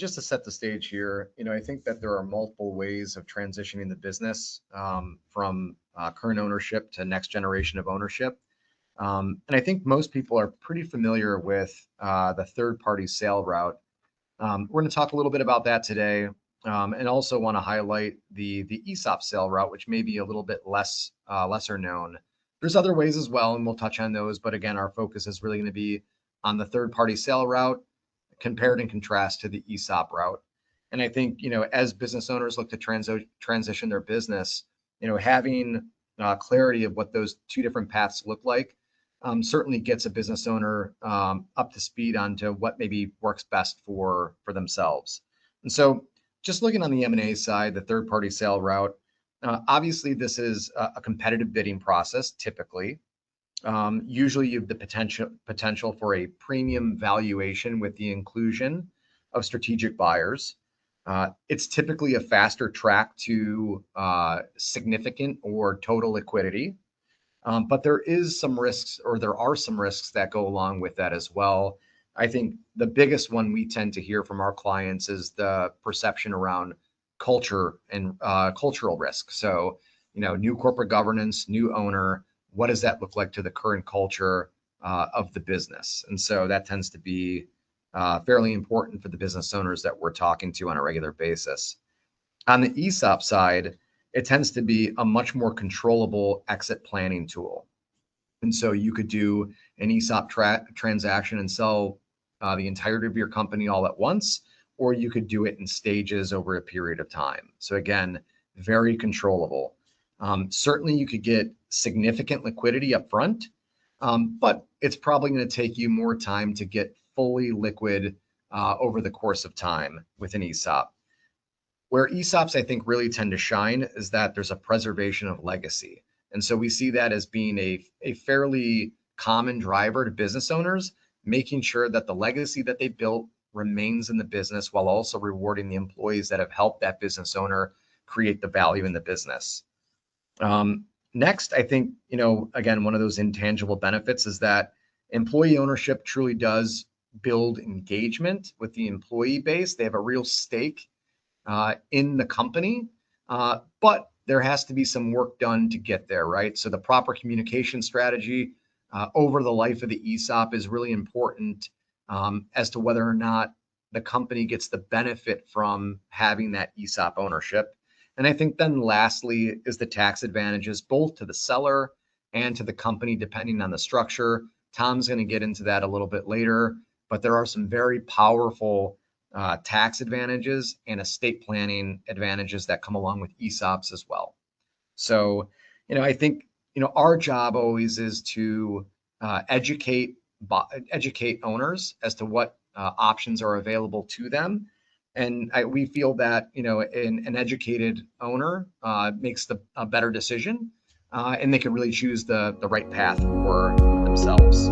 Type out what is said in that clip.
just to set the stage here, I think that there are multiple ways of transitioning the business from current ownership to next generation of ownership. And I think most people are pretty familiar with the third-party sale route. We're going to talk a little bit about that today, and also want to highlight the ESOP sale route, which may be a little bit lesser known. There's other ways as well, and we'll touch on those. But again, our focus is really going to be on the third-party sale route, compared and contrast to the ESOP route. And I think, as business owners look to transition their business, having clarity of what those two different paths look like certainly gets a business owner up to speed onto what maybe works best for themselves. And so just looking on the M&A side, the third-party sale route, obviously this is a competitive bidding process typically. Usually you have the potential for a premium valuation with the inclusion of strategic buyers. It's typically a faster track to significant or total liquidity. But there are some risks that go along with that as well. I think the biggest one we tend to hear from our clients is the perception around culture and cultural risk. So, new corporate governance, new owner, what does that look like to the current culture of the business? And so that tends to be fairly important for the business owners that we're talking to on a regular basis. On the ESOP side, it tends to be a much more controllable exit planning tool. And so you could do an ESOP transaction and sell the entirety of your company all at once, or you could do it in stages over a period of time. So again, very controllable. Certainly you could get significant liquidity up front, but it's probably going to take you more time to get fully liquid over the course of time with an ESOP. Where ESOPs, I think, really tend to shine is that there's a preservation of legacy. And so we see that as being a fairly common driver to business owners, making sure that the legacy that they built remains in the business while also rewarding the employees that have helped that business owner create the value in the business. Next, I think, again, one of those intangible benefits is that employee ownership truly does build engagement with the employee base. They have a real stake in the company, but there has to be some work done to get there, right? So the proper communication strategy over the life of the ESOP is really important as to whether or not the company gets the benefit from having that ESOP ownership. And I think then lastly is the tax advantages, both to the seller and to the company, depending on the structure. Tom's going to get into that a little bit later, but there are some very powerful tax advantages and estate planning advantages that come along with ESOPs as well. So, I think, our job always is to educate owners as to what options are available to them. And we feel that, an educated owner makes a better decision and they can really choose the right path for themselves.